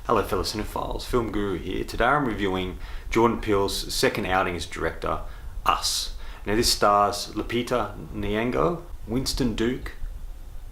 Hello fellow cinephiles, Film Guru here. Today I'm reviewing Jordan Peele's second outing as director, Us. Now this stars Lupita Nyong'o, Winston Duke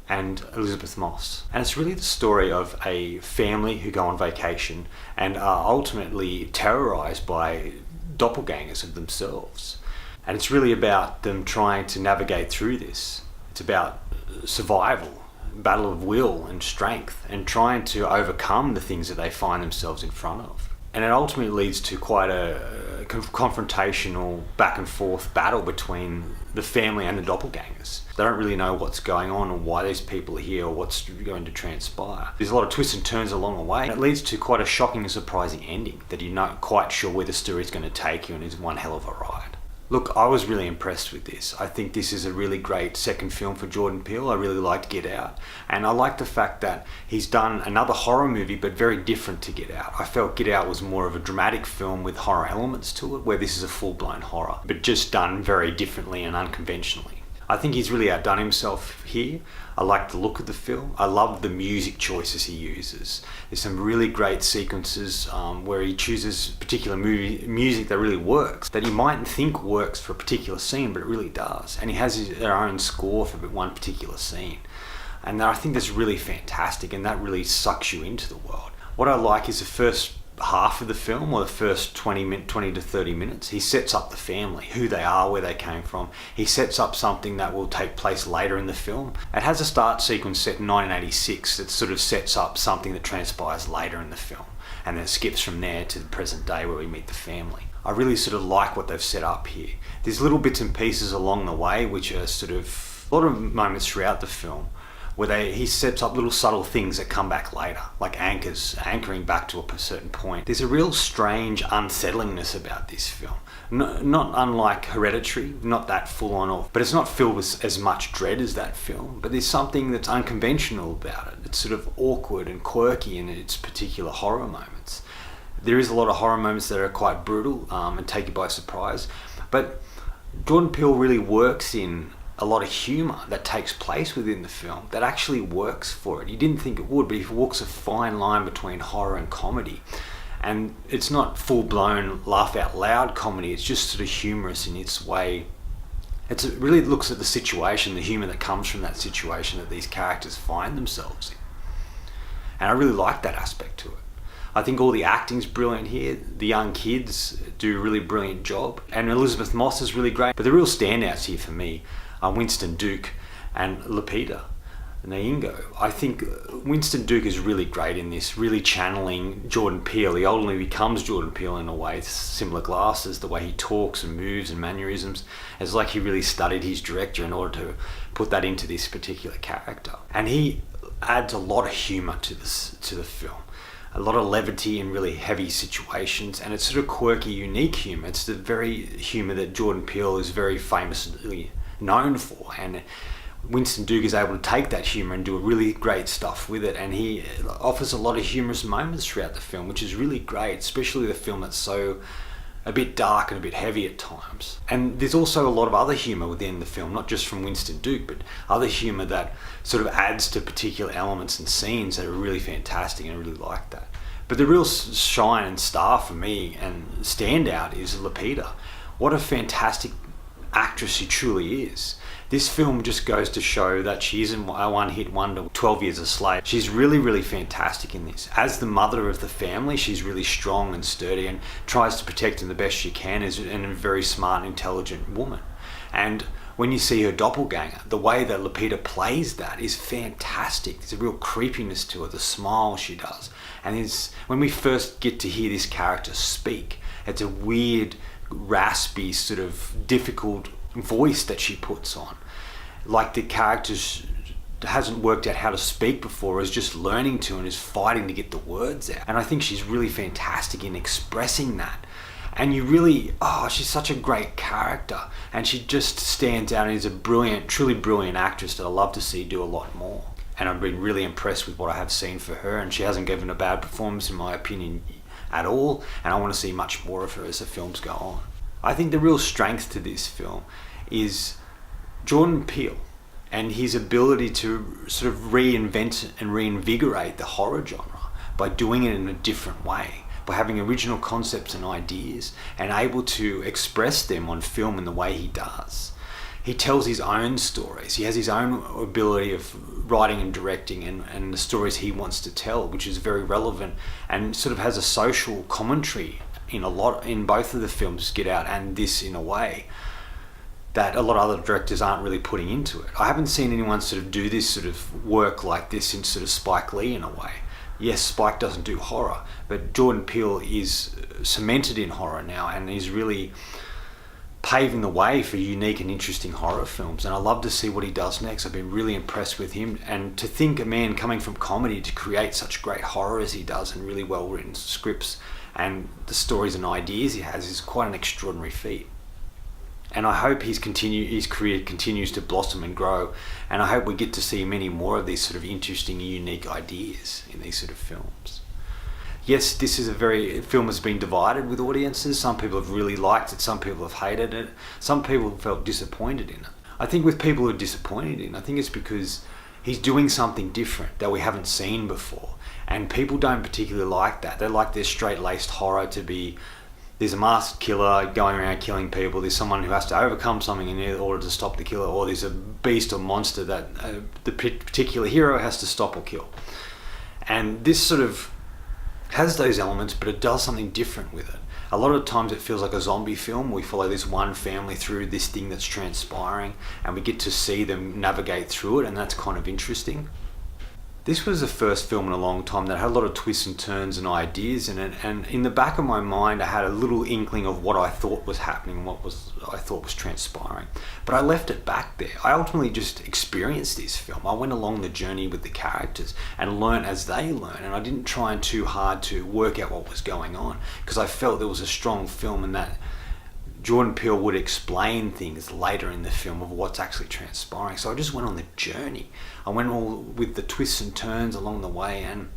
and Elizabeth Moss. And it's really the story of a family who go on vacation and are ultimately terrorized by doppelgangers of themselves. And it's really about them trying to navigate through this. It's about survival, battle of will and strength, and trying to overcome the things that they find themselves in front of. And it ultimately leads to quite a confrontational back and forth battle between the family and the doppelgangers. They don't really know what's going on or why these people are here or what's going to transpire. There's a lot of twists and turns along the way, and it leads to quite a shocking and surprising ending that you're not quite sure where the story's going to take you, and it's one hell of a ride. Look, I was really impressed with this. I think this is a really great second film for Jordan Peele. I really liked Get Out. And I like the fact that he's done another horror movie, but very different to Get Out. I felt Get Out was more of a dramatic film with horror elements to it, where this is a full-blown horror, but just done very differently and unconventionally. I think he's really outdone himself here. I like the look of the film. I love the music choices he uses. There's some really great sequences where he chooses particular music that really works, that you mightn't think works for a particular scene, but it really does. And he has their own score for one particular scene. And I think that's really fantastic, and that really sucks you into the world. What I like is the first half of the film, or the first 20 to 30 minutes, he sets up the family, who they are, where they came from. He sets up something that will take place later in the film. It has a start sequence set in 1986 that sort of sets up something that transpires later in the film, and then it skips from there to the present day where we meet the family. I really sort of like what they've set up here. There's little bits and pieces along the way which are sort of a lot of moments throughout the film where he sets up little subtle things that come back later, like anchoring back to a certain point. There's a real strange unsettlingness about this film. Not unlike Hereditary, not that full on off, but it's not filled with as much dread as that film. But there's something that's unconventional about it. It's sort of awkward and quirky in its particular horror moments. There is a lot of horror moments that are quite brutal and take you by surprise. But Jordan Peele really works in a lot of humour that takes place within the film that actually works for it. You didn't think it would, but he walks a fine line between horror and comedy. And it's not full-blown laugh-out-loud comedy, it's just sort of humorous in its way. It really looks at the situation, the humour that comes from that situation that these characters find themselves in. And I really like that aspect to it. I think all the acting's brilliant here. The young kids do a really brilliant job. And Elizabeth Moss is really great. But the real standouts here for me are Winston Duke and Lupita Nyong'o. I think Winston Duke is really great in this, really channeling Jordan Peele. He ultimately becomes Jordan Peele in a way, similar glasses, the way he talks and moves and mannerisms. It's like he really studied his director in order to put that into this particular character. And he adds a lot of humour to the film. A lot of levity in really heavy situations, and it's sort of quirky, unique humour. It's the very humour that Jordan Peele is very famously known for, and Winston Duke is able to take that humour and do really great stuff with it, and he offers a lot of humorous moments throughout the film, which is really great, especially the film that's so a bit dark and a bit heavy at times. And there's also a lot of other humour within the film, not just from Winston Duke, but other humour that sort of adds to particular elements and scenes that are really fantastic, and I really like that. But the real shine and star for me and standout is Lupita. What a fantastic actress she truly is. This film just goes to show that she isn't a one-hit wonder, 12 Years a Slave. She's really, really fantastic in this. As the mother of the family, she's really strong and sturdy and tries to protect them the best she can, and a very smart and intelligent woman. And when you see her doppelganger, the way that Lupita plays that is fantastic. There's a real creepiness to her, the smile she does. And when we first get to hear this character speak, it's a weird, raspy, sort of difficult voice that she puts on. Like the character hasn't worked out how to speak before, is just learning to, and is fighting to get the words out. And I think she's really fantastic in expressing that. And you really, she's such a great character. And she just stands out and is a brilliant, truly brilliant actress that I love to see do a lot more. And I've been really impressed with what I have seen for her, and she hasn't given a bad performance in my opinion at all, and I want to see much more of her as the films go on. I think the real strength to this film is Jordan Peele and his ability to sort of reinvent and reinvigorate the horror genre by doing it in a different way, by having original concepts and ideas and able to express them on film in the way he does. He tells his own stories. He has his own ability of writing and directing and the stories he wants to tell, which is very relevant and sort of has a social commentary in both of the films, Get Out and this, in a way that a lot of other directors aren't really putting into it. I haven't seen anyone sort of do this sort of work like this in sort of Spike Lee in a way. Yes, Spike doesn't do horror, but Jordan Peele is cemented in horror now and is really paving the way for unique and interesting horror films, and I love to see what he does next. I've been really impressed with him, and to think a man coming from comedy to create such great horror as he does and really well written scripts and the stories and ideas he has is quite an extraordinary feat. And I hope his career continues to blossom and grow, and I hope we get to see many more of these sort of interesting and unique ideas in these sort of films. Yes, this is film has been divided with audiences. Some people have really liked it, some people have hated it, some people felt disappointed in it. I think with people who are disappointed in it, I think it's because he's doing something different that we haven't seen before. And people don't particularly like that. They like their straight-laced horror to be, there's a masked killer going around killing people, there's someone who has to overcome something in order to stop the killer, or there's a beast or monster that the particular hero has to stop or kill. And this sort of has those elements, but it does something different with it. A lot of times it feels like a zombie film. We follow this one family through this thing that's transpiring and we get to see them navigate through it, and that's kind of interesting. This was the first film in a long time that had a lot of twists and turns and ideas in it, and in the back of my mind I had a little inkling of what I thought was happening, I thought was transpiring. But I left it back there. I ultimately just experienced this film. I went along the journey with the characters and learned as they learn, and I didn't try too hard to work out what was going on, because I felt there was a strong film and that Jordan Peele would explain things later in the film of what's actually transpiring. So I just went on the journey. I went all with the twists and turns along the way, and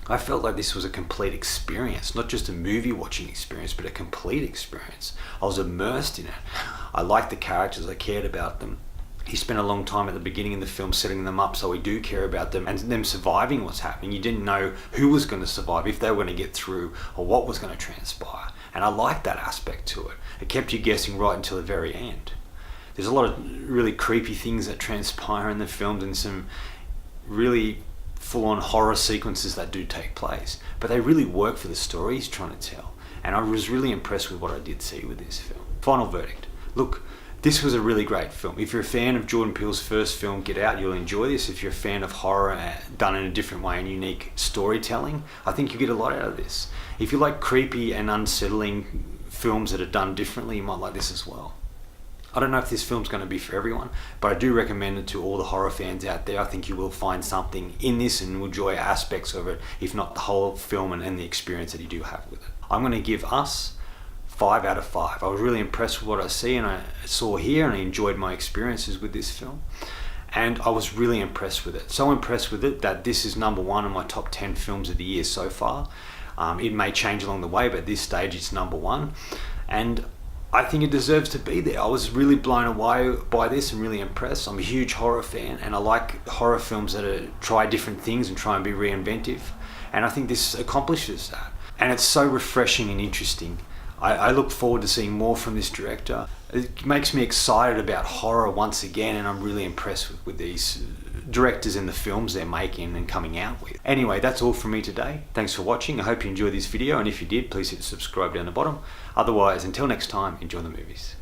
I felt like this was a complete experience, not just a movie watching experience, but a complete experience. I was immersed in it. I liked the characters, I cared about them. He spent a long time at the beginning of the film setting them up so we do care about them and them surviving what's happening. You didn't know who was going to survive, if they were going to get through, or what was going to transpire. And I liked that aspect to it. It kept you guessing right until the very end. There's a lot of really creepy things that transpire in the films and some really full-on horror sequences that do take place. But they really work for the story he's trying to tell. And I was really impressed with what I did see with this film. Final verdict. Look, this was a really great film. If you're a fan of Jordan Peele's first film, Get Out, you'll enjoy this. If you're a fan of horror done in a different way and unique storytelling, I think you get a lot out of this. If you like creepy and unsettling films that are done differently, you might like this as well. I don't know if this film's going to be for everyone, but I do recommend it to all the horror fans out there. I think you will find something in this and enjoy aspects of it, if not the whole film and the experience that you do have with it. I'm going to give Us 5 out of 5. I was really impressed with what I see and I saw here, and I enjoyed my experiences with this film. And I was really impressed with it. So impressed with it that this is number 1 in my top 10 films of the year so far. It may change along the way, but at this stage it's number 1. And I think it deserves to be there. I was really blown away by this and really impressed. I'm a huge horror fan, and I like horror films that try different things and try and be reinventive. And I think this accomplishes that. And it's so refreshing and interesting. I look forward to seeing more from this director. It makes me excited about horror once again, and I'm really impressed with these directors and the films they're making and coming out with. Anyway, that's all from me today. Thanks for watching. I hope you enjoyed this video, and if you did, please hit subscribe down the bottom. Otherwise, until next time, enjoy the movies.